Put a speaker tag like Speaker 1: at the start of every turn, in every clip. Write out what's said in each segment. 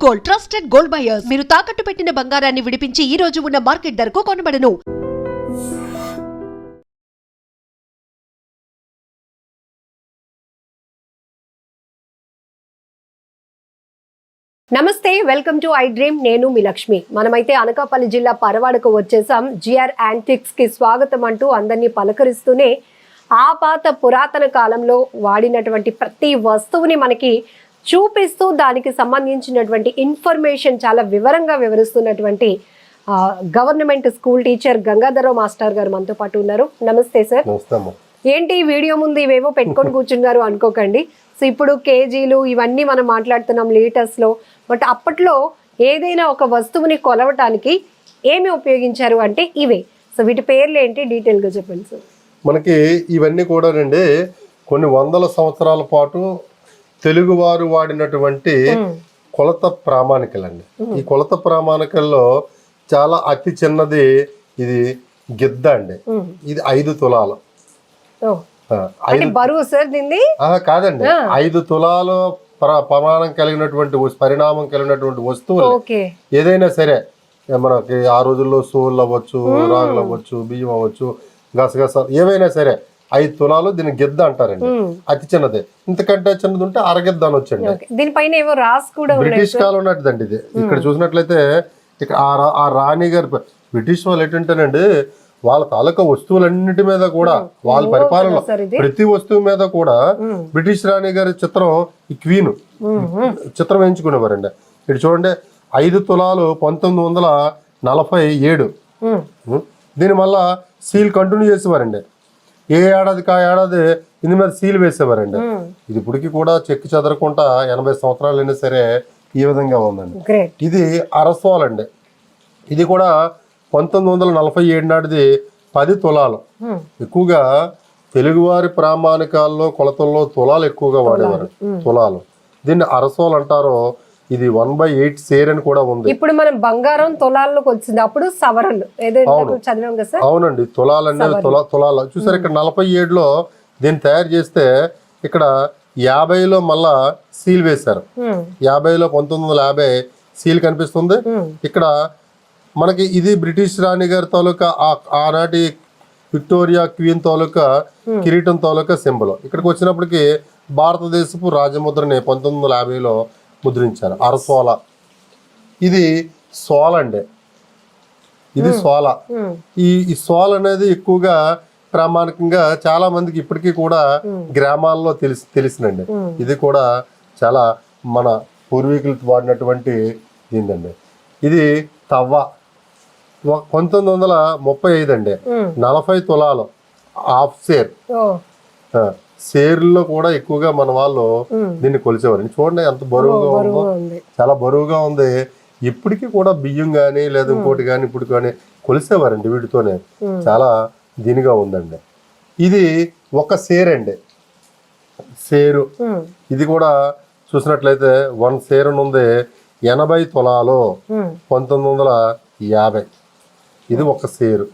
Speaker 1: Gold, trusted gold buyers. మీరు తాకట్టు పెట్టిన బంగారాన్ని విడిపించి ఈ రోజు ఉన్న మార్కెట్ ధరకు కొనబడను.
Speaker 2: నమస్తే, వెల్కమ్ టు ఐ డ్రీమ్. నేను మీ లక్ష్మి. మనమైతే అనకాపల్లి జిల్లా పరవాడకు వచ్చేసాం. జిఆర్ యాంటిక్స్ కి స్వాగతం అంటూ అందరినీ పలకరిస్తూనే ఆ పాత పురాతన కాలంలో వాడినటువంటి ప్రతి వస్తువుని మనకి చూపిస్తూ దానికి సంబంధించినటువంటి ఇన్ఫర్మేషన్ చాలా వివరంగా వివరిస్తున్నటువంటి government school teacher Gangadhara Rao master గారు మనతో పాటు ఉన్నారు. నమస్తే సార్. ఏంటి వీడియో ముందు ఇవేవో పెట్టుకొని కూర్చున్నారు అనుకోకండి. సో ఇప్పుడు కేజీలు ఇవన్నీ మనం మాట్లాడుతున్నాం లీటర్స్లో. బట్ అప్పట్లో ఏదైనా ఒక వస్తువుని కొలవటానికి ఏమి ఉపయోగించారు అంటే ఇవే. సో వీటి పేర్లు ఏంటి డీటెయిల్గా చెప్పండి సార్.
Speaker 3: మనకి ఇవన్నీ కూడానండి కొన్ని వందల సంవత్సరాల పాటు తెలుగువారు వాడినటువంటి కొలత ప్రామాణికలండి. ఈ కొలత ప్రామాణికల్లో చాలా అతి చిన్నది ఇది గిద్ద అండి. ఇది 5 తులాలు.
Speaker 2: బరువు సార్ దీన్ని
Speaker 3: కాదండి, 5 తులాలు ప్రమాణం కలిగినటువంటి పరిణామం కలిగినటువంటి వస్తువులు ఏదైనా సరే, మనకి ఆ రోజుల్లో సోళ్ళు అవ్వచ్చు, రాగులు అవ్వచ్చు, బియ్యం అవ్వచ్చు, గసగస ఏవైనా సరే 5 తులాలు దీన్ని గిద్ద అంటారండి. అతి చిన్నదే. ఇంతకంటే చిన్నది ఉంటే అరగిద్ద అనొచ్చండి.
Speaker 2: దీనిపైన ఏవో రాసి కూడా
Speaker 3: బ్రిటిష్ కాలం ఉన్నట్టుదండి ఇది. ఇక్కడ చూసినట్లయితే ఇక్కడ ఆ రాణి గారు బ్రిటిష్ వాళ్ళు ఏంటంటేనండి వాళ్ళ తాలూకా వస్తువులన్నిటి మీద కూడా వాళ్ళ పరిపాలనలో ప్రతి వస్తువు మీద కూడా బ్రిటిష్ రాణి గారి చిత్రం, ఈ క్వీన్ చిత్రం వేయించుకునేవారండి. ఇక్కడ చూడండి 5 తులాలు 1947. దీని వల్ల సీల్ కంటిన్యూ చేసేవారండి. ఏ ఏడాదికి ఆ ఏడాది ఇందు మీద సీల్ వేసేవారండి. ఇది ఇప్పటికి కూడా చెక్కి చెదరకుండా 80 సంవత్సరాలు అయినా సరే ఈ విధంగా ఉందండి. ఇది అరసోలండి. ఇది కూడా 1947 నాటిది 10 తులాలు. ఎక్కువగా తెలుగువారి ప్రామాణికాల్లో కొలతల్లో తులాలు ఎక్కువగా వాడేవారు. తులాలు దీన్ని అరసోలు అంటారు. ఇది 1/8 సేర్ అని కూడా ఉంది.
Speaker 2: ఇప్పుడు మనం బంగారం తులాల్లోకి వచ్చింది, అప్పుడు సవరలు చదివాం కదా సార్.
Speaker 3: అవునండి, తులాలు అనేవి తులాలు చూసారు. ఇక్కడ 47లో దీన్ని తయారు చేస్తే ఇక్కడ 50లో మళ్ళా సీల్ వేశారు. 50లో 1950 సీల్ కనిపిస్తుంది. ఇక్కడ మనకి ఇది బ్రిటిష్ రాణి గారి తాలూకా ఆనాటి విక్టోరియా క్వీన్ తాలూకా కిరీటం తాలూకా సింబల్. ఇక్కడికి వచ్చినప్పటికి భారతదేశపు రాజముద్రని 1950లో ముద్రించారు. అరసోల. ఇది సోల అండి. ఇది సోల. ఈ సోల అనేది ఎక్కువగా ప్రామాణికంగా చాలా మందికి ఇప్పటికీ కూడా గ్రామాల్లో తెలిసినండి. ఇది కూడా చాలా మన పూర్వీకులు వాడినటువంటి దీందండి. ఇది తవ్వ. 1935 అండి. 40 తులాలు హాఫ్ సేర్. సేర్లో కూడా ఎక్కువగా మన వాళ్ళు దీన్ని కొలిచేవారు. చూడండి ఎంత బరువుగా ఉందో, చాలా బరువుగా ఉంది. ఇప్పటికీ కూడా బియ్యం గాని లేదా ఇంకోటి కానీ ఇప్పుడు కానీ కొలిసేవారండి వీటితోనే. చాలా దీనిగా ఉందండి. ఇది ఒక సేర్ అండి. సేరు. ఇది కూడా చూసినట్లయితే 1 సేర్ ఉంది. 80 తులాలు 1950. ఇది ఒక సేరు.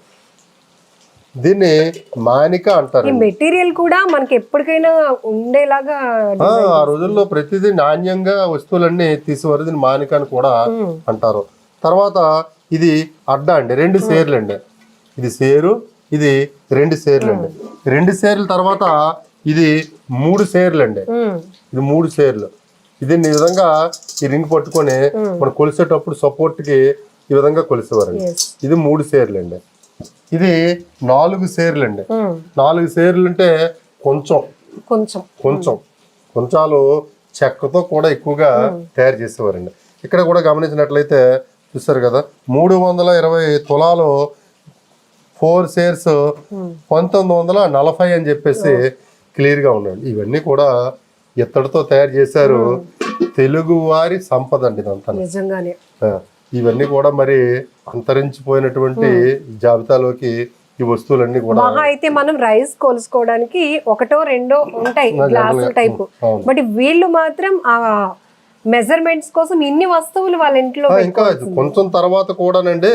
Speaker 3: దీన్ని మానిక అంటారు.
Speaker 2: మెటీరియల్ కూడా మనకి ఎప్పటికైనా ఉండేలాగా
Speaker 3: ఆ రోజుల్లో ప్రతిదీ నాణ్యంగా వస్తువులన్నీ తీసేవారు. దీన్ని మానిక అని కూడా అంటారు. తర్వాత ఇది అడ్డ అండి. 2 సేర్లు అండి. ఇది సేరు, ఇది 2 సేర్లు అండి. 2 సేర్ల తర్వాత ఇది 3 సేర్లు అండి. ఇది 3 సేర్లు. ఇది ఈ విధంగా ఈ రింగ్ పట్టుకొని మనం కొలిసేటప్పుడు సపోర్ట్ కి ఈ విధంగా కొలిసేవారండి. ఇది 3 సేర్లు అండి. ఇది 4 సేర్లు అండి. 4 సేర్లు అంటే కొంచెం చెక్కతో కూడా ఎక్కువగా తయారు చేసేవారండి. ఇక్కడ కూడా గమనించినట్లయితే చూస్తారు కదా 320 తులాలు 4 సేర్స్ 1940 అని చెప్పేసి క్లియర్ గా ఉన్నాడు. ఇవన్నీ కూడా ఇత్తడితో తయారు చేశారు. తెలుగు వారి సంపద అండి ఇదంతా నిజంగానే. ఇవన్నీ కూడా మరి అంతరించిపోయినటువంటి జాబితాలోకి ఈ వస్తువులన్నీ కూడా.
Speaker 2: అయితే మనం రైస్ కొలుసుకోవడానికి 1, 2 ఉంటాయి గ్లాసుల టైపు. బట్ వీళ్ళు మాత్రం ఆ మెజర్మెంట్స్ కోసం ఇన్ని వస్తువులు వాళ్ళ ఇంట్లో.
Speaker 3: ఇంకా కొంచెం తర్వాత కూడానండి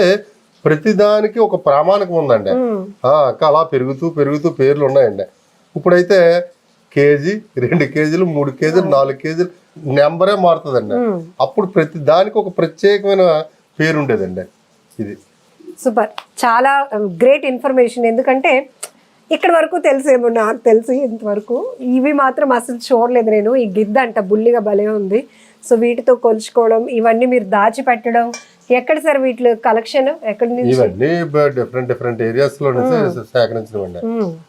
Speaker 3: ప్రతిదానికి ఒక ప్రామాణికం ఉందండి. అలా పెరుగుతూ పేర్లు ఉన్నాయండి. ఇప్పుడైతే కేజీ, 2 కేజీలు, 3 కేజీలు, 4 కేజీలు నెంబరే మారుతుందండి. అప్పుడు ప్రతి దానికి ఒక ప్రత్యేకమైన పేరు ఉండేదండి. ఇది
Speaker 2: సూపర్, చాలా గ్రేట్ ఇన్ఫర్మేషన్. ఎందుకంటే ఇక్కడ వరకు తెలిసేమో నాకు తెలిసి ఇంతవరకు, ఇవి మాత్రం అసలు చూడలేదు నేను. ఈ గిద్ద అంట బుల్లిగా భలే ఉంది. సో వీటితో కొలుచుకోవడం, ఇవన్నీ మీరు దాచిపెట్టడం ఎక్కడ సార్? వీటి కలెక్షన్ ఎక్కడి నుంచి?
Speaker 3: ఇవన్నీ డిఫరెంట్ ఏరియాస్ లో నుంచి సేకరించడం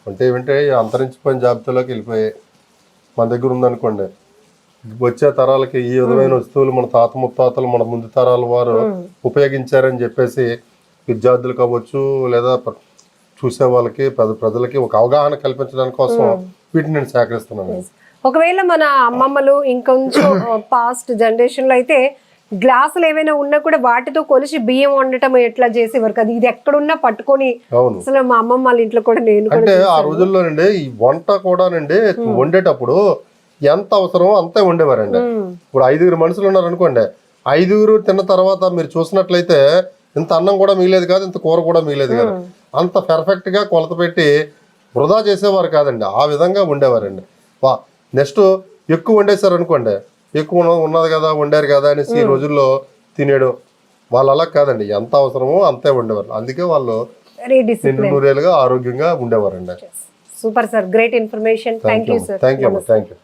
Speaker 3: అంటే ఏమంటే అంతరించిపోయిన జాబితాలోకి వెళ్ళిపోయాయి. మన దగ్గర ఉందనుకోండి, వచ్చే తరాలకి ఈ విధమైన వస్తువులు మన తాత ముత్తాతలు మన ముందు తరాల వారు ఉపయోగించారని చెప్పేసి విద్యార్థులు కావచ్చు లేదా చూసే వాళ్ళకి ప్రజలకి ఒక అవగాహన కల్పించడానికి కోసం వీటిని నేను సేకరిస్తున్నాను.
Speaker 2: ఒకవేళ మన అమ్మమ్మలు ఇంకొంచెం పాస్ట్ జనరేషన్ లో అయితే గ్లాసులు ఏమైనా ఉన్నా కూడా వాటితో కొలిసి బియ్యం వండటం ఎట్లా చేసేవారు కదా, ఇది ఎక్కడున్నా పట్టుకొని. అసలు మా అమ్మమ్మ వాళ్ళ ఇంట్లో కూడా నేను
Speaker 3: అంటే ఆ రోజుల్లోనండి ఈ వంట కూడానండి వండేటప్పుడు ఎంత అవసరమో అంతే వండేవారండి. ఇప్పుడు 5 మనుషులు ఉన్నారు అనుకోండి, 5 తిన్న తర్వాత మీరు చూసినట్లయితే ఇంత అన్నం కూడా మిగిలేదు కాదు, ఇంత కూర కూడా మిగిలేదు కాదు. అంత పర్ఫెక్ట్ గా కొలత పెట్టి వృధా చేసేవారు కాదండి, ఆ విధంగా వండేవారండి. నెక్స్ట్ ఎక్కువ వండేశారు అనుకోండి, ఎక్కువ ఉన్నది కదా వండారు కదా అనేసి ఈ రోజుల్లో తినేయడం. వాళ్ళు అలా కాదండి, ఎంత అవసరమో అంతే వండేవారు. అందుకే వాళ్ళు నిండు 100 ఏళ్ళుగా ఆరోగ్యంగా ఉండేవారండి.
Speaker 2: Super sir, great information. Thank you sir.
Speaker 3: Thank you.